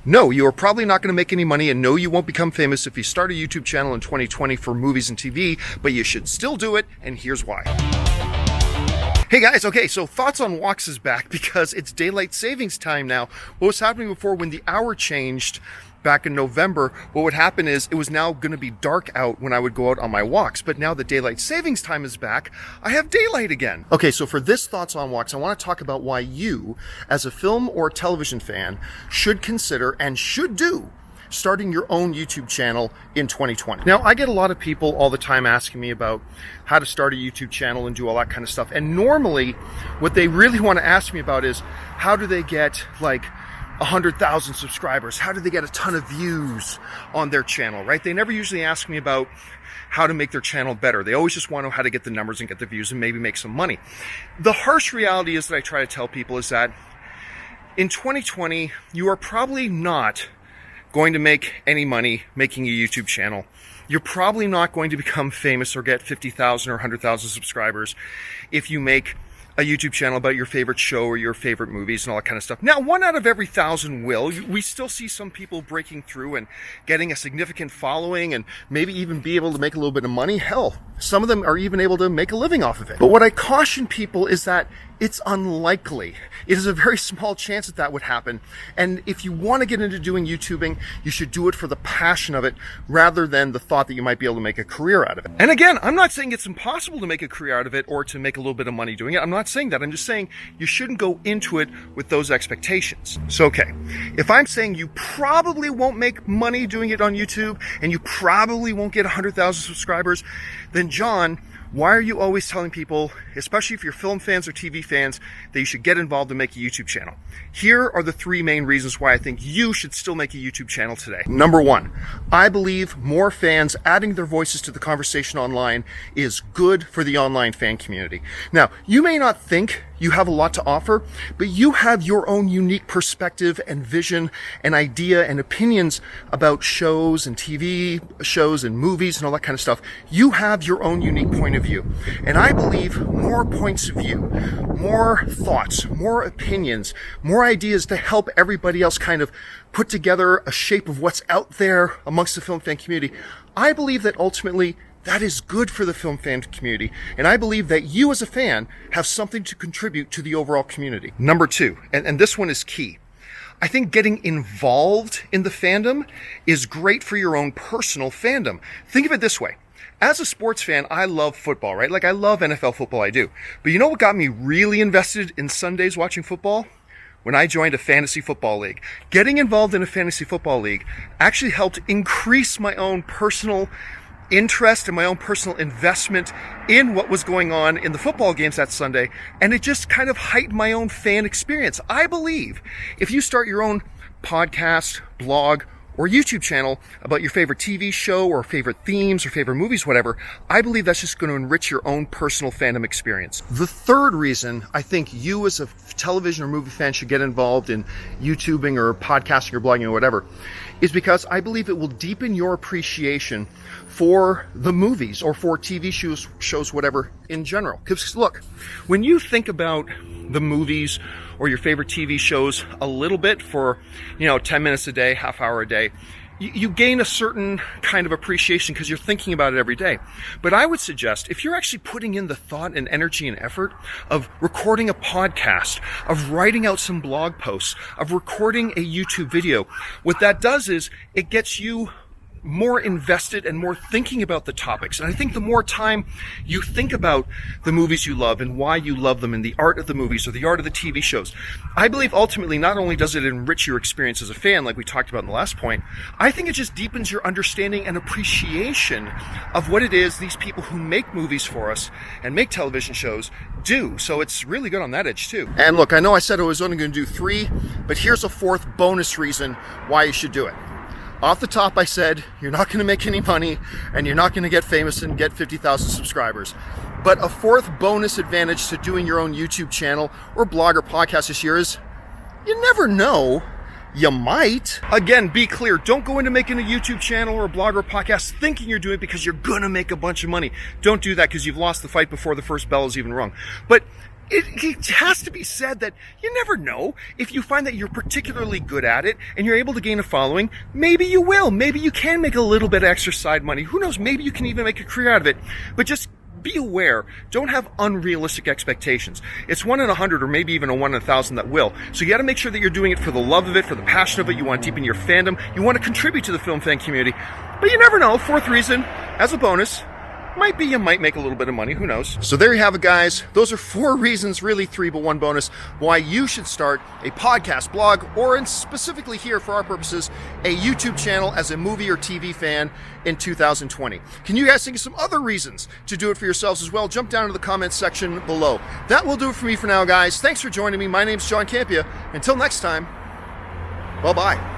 No, you are probably not going to make any money, and no, you won't become famous if you start a YouTube channel in 2020 for movies and TV, but you should still do it, and here's why. Hey guys, okay, so Thoughts on Walks is back because it's daylight savings time now. What was happening before when the hour changed back in November, what would happen is it was now going to be dark out when I would go out on my walks. But now that daylight savings time is back, I have daylight again. Okay, so for this Thoughts on Walks, I want to talk about why you, as a film or television fan, should consider and should do starting your own YouTube channel in 2020. Now, I get a lot of people all the time asking me about how to start a YouTube channel and do all that kind of stuff. And normally, what they really want to ask me about is how do they get like 100,000 subscribers? How do they get a ton of views on their channel, right? They never usually ask me about how to make their channel better. They always just want to know how to get the numbers and get the views and maybe make some money. The harsh reality is that I try to tell people is that in 2020, you are probably not going to make any money making a YouTube channel. You're probably not going to become famous or get 50,000 or 100,000 subscribers if you make a YouTube channel about your favorite show or your favorite movies and all that kind of stuff. Now, 1 out of every 1,000 will. We still see some people breaking through and getting a significant following and maybe even be able to make a little bit of money. Hell, some of them are even able to make a living off of it. But what I caution people is that it's unlikely. It is a very small chance that would happen. And if you want to get into doing YouTubing, you should do it for the passion of it rather than the thought that you might be able to make a career out of it. And again, I'm not saying it's impossible to make a career out of it or to make a little bit of money doing it. I'm not saying that. I'm just saying you shouldn't go into it with those expectations. So, okay, if I'm saying you probably won't make money doing it on YouTube and you probably won't get 100,000 subscribers, then John, why are you always telling people, especially if you're film fans or TV fans, that you should get involved and make a YouTube channel? Here are the 3 main reasons why I think you should still make a YouTube channel today. Number 1, I believe more fans adding their voices to the conversation online is good for the online fan community. Now, you may not think you have a lot to offer, but you have your own unique perspective and vision and idea and opinions about shows and TV shows and movies and all that kind of stuff. You have your own unique point of view. And I believe more points of view, more thoughts, more opinions, more ideas to help everybody else kind of put together a shape of what's out there amongst the film fan community. I believe that ultimately that is good for the film fan community, and I believe that you as a fan have something to contribute to the overall community. Number 2, and this one is key. I think getting involved in the fandom is great for your own personal fandom. Think of it this way. As a sports fan, I love football, right? Like I love NFL football, I do. But you know what got me really invested in Sundays watching football? When I joined a fantasy football league. Getting involved in a fantasy football league actually helped increase my own personal interest and my own personal investment in what was going on in the football games that Sunday, and it just kind of heightened my own fan experience. I believe if you start your own podcast, blog, or YouTube channel about your favorite TV show or favorite themes or favorite movies, whatever, I believe that's just going to enrich your own personal fandom experience. The 3rd reason I think you as a television or movie fan should get involved in YouTubing or podcasting or blogging or whatever is because I believe it will deepen your appreciation for the movies or for TV shows, whatever, in general. Because look, when you think about the movies or your favorite TV shows a little bit for, 10 minutes a day, half hour a day, you gain a certain kind of appreciation because you're thinking about it every day. But I would suggest if you're actually putting in the thought and energy and effort of recording a podcast, of writing out some blog posts, of recording a YouTube video, what that does is it gets you more invested and more thinking about the topics. And I think the more time you think about the movies you love and why you love them and the art of the movies or the art of the TV shows, I believe ultimately not only does it enrich your experience as a fan, like we talked about in the last point, I think it just deepens your understanding and appreciation of what it is these people who make movies for us and make television shows do. So it's really good on that edge too. And look, I know I said I was only going to do 3, but here's a 4th bonus reason why you should do it. Off the top, I said, you're not going to make any money and you're not going to get famous and get 50,000 subscribers. But a 4th bonus advantage to doing your own YouTube channel or blog or podcast this year is you never know. You might. Again, be clear. Don't go into making a YouTube channel or a blog or a podcast thinking you're doing it because you're going to make a bunch of money. Don't do that because you've lost the fight before the first bell is even rung. But it has to be said that you never know. If you find that you're particularly good at it and you're able to gain a following, maybe you will. Maybe you can make a little bit of extra side money. Who knows? Maybe you can even make a career out of it. But just be aware. Don't have unrealistic expectations. It's 1 in 100 or maybe even a 1 in 1,000 that will. So you got to make sure that you're doing it for the love of it, for the passion of it. You want to deepen your fandom. You want to contribute to the film fan community. But you never know. Fourth reason, as a bonus, might be you might make a little bit of money. Who knows? So there you have it, guys. Those are 4 reasons, really 3, but 1 bonus, why you should start a podcast, blog, or specifically here for our purposes, a YouTube channel as a movie or TV fan in 2020. Can you guys think of some other reasons to do it for yourselves as well? Jump down to the comments section below. That will do it for me for now, guys. Thanks for joining me. My name's John Campia. Until next time, bye-bye.